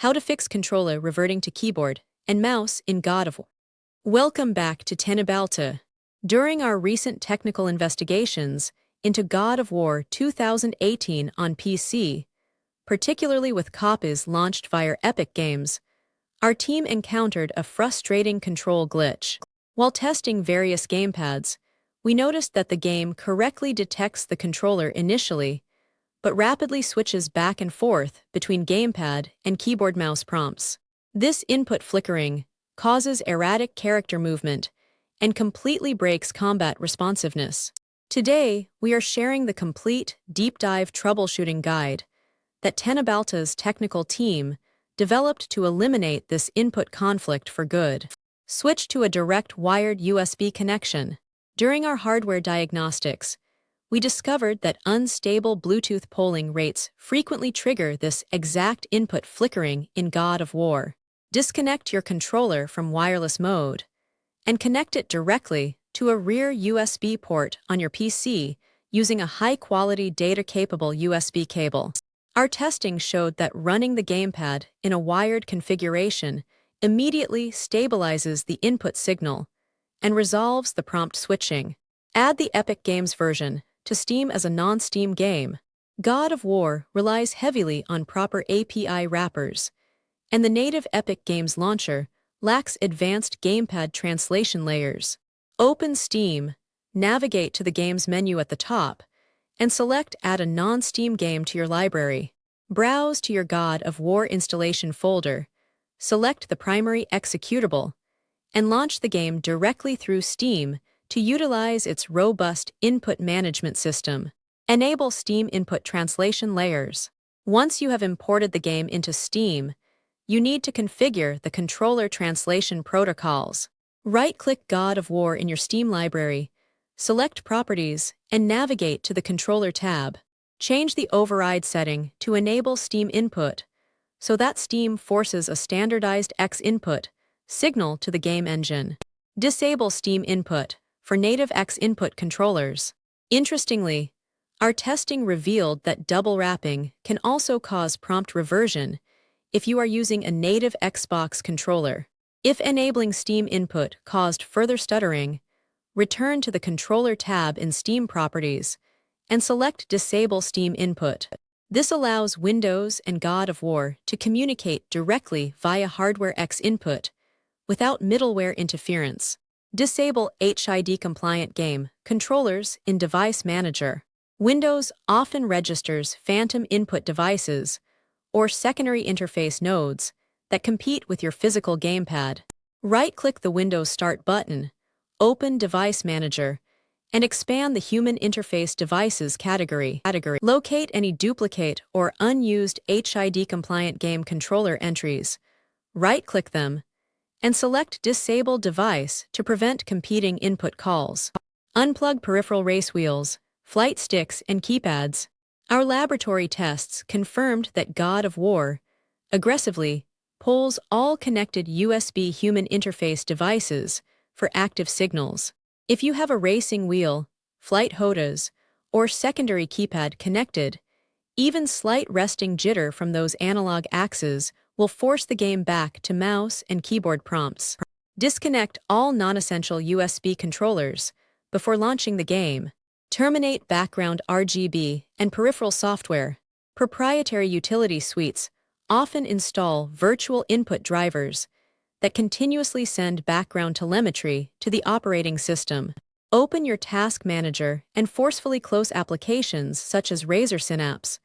How to fix controller reverting to keyboard and mouse in God of War. Welcome back to Teknobalta. During our recent technical investigations into God of War 2018 on PC, particularly with copies launched via Epic Games, our team encountered a frustrating control glitch. While testing various gamepads, we noticed that the game correctly detects the controller initially, but rapidly switches back and forth between gamepad and keyboard mouse prompts. This input flickering causes erratic character movement and completely breaks combat responsiveness. Today, we are sharing the complete deep dive troubleshooting guide that Teknobalta's technical team developed to eliminate this input conflict for good. Switch to a direct wired USB connection. During our hardware diagnostics, we discovered that unstable Bluetooth polling rates frequently trigger this exact input flickering in God of War. Disconnect your controller from wireless mode and connect it directly to a rear USB port on your PC using a high-quality data-capable USB cable. Our testing showed that running the gamepad in a wired configuration immediately stabilizes the input signal and resolves the prompt switching. Add the Epic Games version to Steam as a non-Steam game. God of War relies heavily on proper API wrappers, and the native Epic Games launcher lacks advanced gamepad translation layers. Open Steam, navigate to the game's menu at the top, and select Add a non-Steam game to your library. Browse to your God of War installation folder, select the primary executable, and launch the game directly through Steam to utilize its robust input management system. Enable Steam input translation layers. Once you have imported the game into Steam, you need to configure the controller translation protocols. Right-click God of War in your Steam library, select Properties, and navigate to the Controller tab. Change the override setting to enable Steam input so that Steam forces a standardized X input signal to the game engine. Disable Steam input for native X input controllers. Interestingly, our testing revealed that double wrapping can also cause prompt reversion if you are using a native Xbox controller. If enabling Steam input caused further stuttering, return to the Controller tab in Steam Properties and select Disable Steam input. This allows Windows and God of War to communicate directly via hardware X input without middleware interference. Disable HID-compliant game controllers in Device Manager. Windows often registers phantom input devices or secondary interface nodes that compete with your physical gamepad. Right-click the Windows Start button, open Device Manager, and expand the Human Interface Devices category. Locate any duplicate or unused HID-compliant game controller entries. Right-click them, and select Disable Device to prevent competing input calls. Unplug peripheral race wheels, flight sticks, and keypads. Our laboratory tests confirmed that God of War aggressively pulls all connected USB human interface devices for active signals. If you have a racing wheel, flight HOTAs, or secondary keypad connected, even slight resting jitter from those analog axes will force the game back to mouse and keyboard prompts. Disconnect all non-essential USB controllers before launching the game. Terminate background RGB and peripheral software. Proprietary utility suites often install virtual input drivers that continuously send background telemetry to the operating system. Open your Task Manager and forcefully close applications such as Razer Synapse,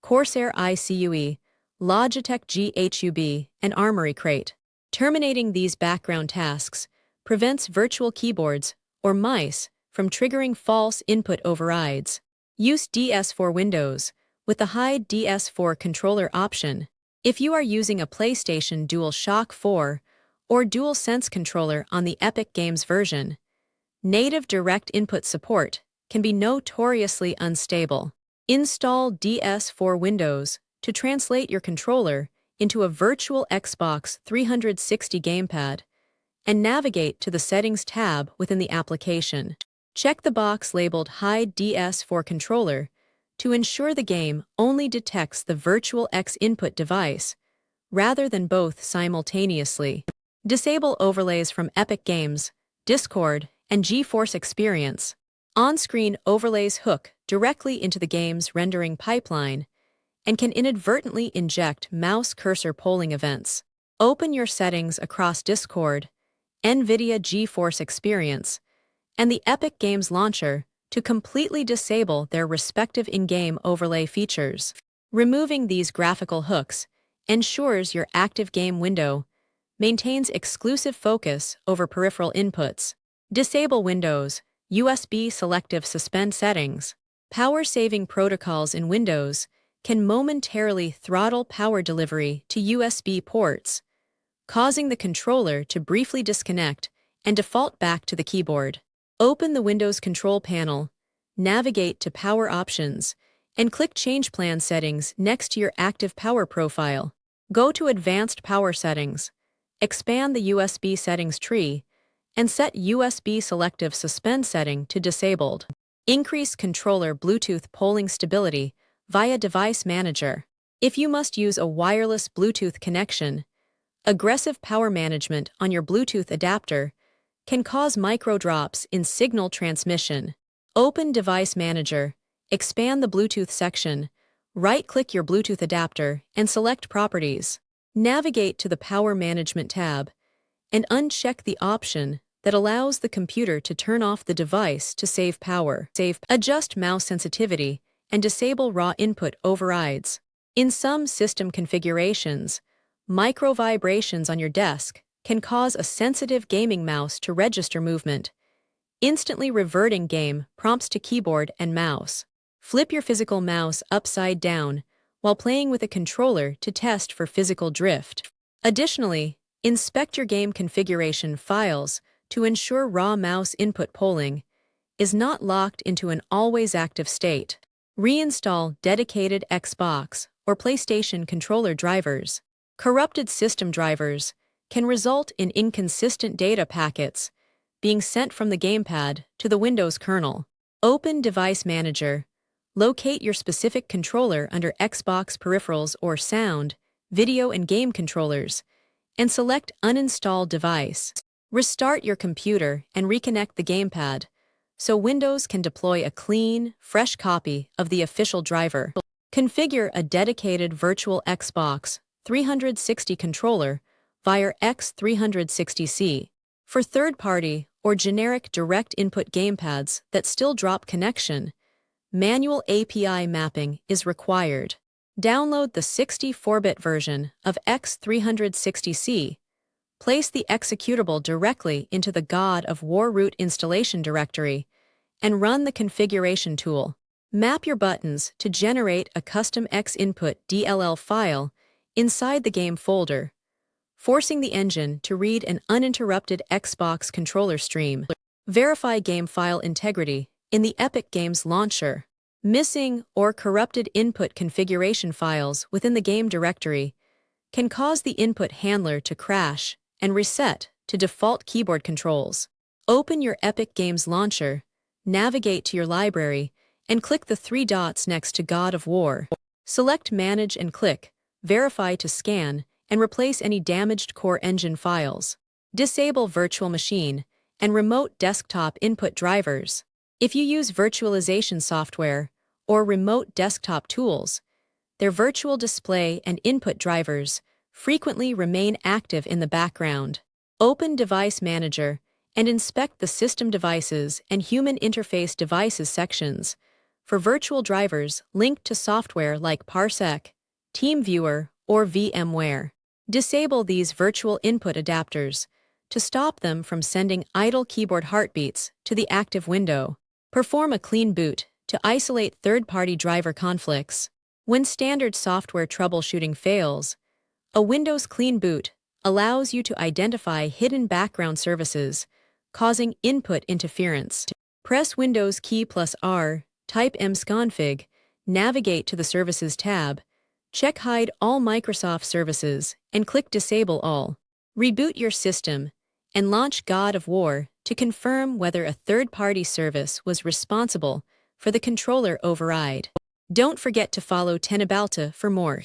Corsair ICUE, Logitech GHUB, and Armory Crate. Terminating these background tasks prevents virtual keyboards or mice from triggering false input overrides. Use DS4 Windows with the Hide DS4 controller option. If you are using a PlayStation DualShock 4 or DualSense controller on the Epic Games version, native direct input support can be notoriously unstable. Install DS4 Windows to translate your controller into a virtual Xbox 360 gamepad and navigate to the Settings tab within the application. Check the box labeled Hide DS4 Controller to ensure the game only detects the virtual X input device rather than both simultaneously. Disable overlays from Epic Games, Discord, and GeForce Experience. On-screen overlays hook directly into the game's rendering pipeline and can inadvertently inject mouse cursor polling events. Open your settings across Discord, NVIDIA GeForce Experience, and the Epic Games Launcher to completely disable their respective in-game overlay features. Removing these graphical hooks ensures your active game window maintains exclusive focus over peripheral inputs. Disable Windows USB Selective Suspend settings. Power-saving protocols in Windows can momentarily throttle power delivery to USB ports, causing the controller to briefly disconnect and default back to the keyboard. Open the Windows Control Panel, navigate to Power Options, and click Change Plan Settings next to your active power profile. Go to Advanced Power Settings, expand the USB settings tree, and set USB Selective Suspend setting to Disabled. Increase controller Bluetooth polling stability via Device Manager. If you must use a wireless Bluetooth connection, aggressive power management on your Bluetooth adapter can cause micro drops in signal transmission. Open Device Manager, expand the Bluetooth section, right-click your Bluetooth adapter, and select Properties. Navigate to the Power Management tab and uncheck the option that allows the computer to turn off the device to save power. Adjust mouse sensitivity and disable raw input overrides. In some system configurations, micro vibrations on your desk can cause a sensitive gaming mouse to register movement, instantly reverting game prompts to keyboard and mouse. Flip your physical mouse upside down while playing with a controller to test for physical drift. Additionally, inspect your game configuration files to ensure raw mouse input polling is not locked into an always active state. Reinstall dedicated Xbox or PlayStation controller drivers. Corrupted system drivers can result in inconsistent data packets being sent from the Gamepad to the Windows kernel. Open Device Manager. Locate your specific controller under Xbox Peripherals or Sound, Video and Game Controllers, and select Uninstall Device. Restart your computer and reconnect the Gamepad so Windows can deploy a clean, fresh copy of the official driver. Configure a dedicated virtual Xbox 360 controller via X360C. For third-party or generic direct input gamepads that still drop connection, manual API mapping is required. Download the 64-bit version of X360C. Place the executable directly into the God of War root installation directory and run the configuration tool. Map your buttons to generate a custom X-input DLL file inside the game folder, forcing the engine to read an uninterrupted Xbox controller stream. Verify game file integrity in the Epic Games Launcher. Missing or corrupted input configuration files within the game directory can cause the input handler to crash and reset to default keyboard controls. Open your Epic Games Launcher, navigate to your library, and click the three dots next to God of War. Select Manage and click Verify to scan and replace any damaged core engine files. Disable Virtual Machine and Remote Desktop Input Drivers. If you use virtualization software or remote desktop tools, their virtual display and input drivers frequently remain active in the background. Open Device Manager and inspect the System Devices and Human Interface Devices sections for virtual drivers linked to software like Parsec, TeamViewer, or VMware. Disable these virtual input adapters to stop them from sending idle keyboard heartbeats to the active window. Perform a clean boot to isolate third-party driver conflicts. When standard software troubleshooting fails, a Windows Clean Boot allows you to identify hidden background services causing input interference. Press Windows key plus R, type msconfig, navigate to the Services tab, check Hide all Microsoft services, and click Disable all. Reboot your system and launch God of War to confirm whether a third-party service was responsible for the controller override. Don't forget to follow Teknobalta for more.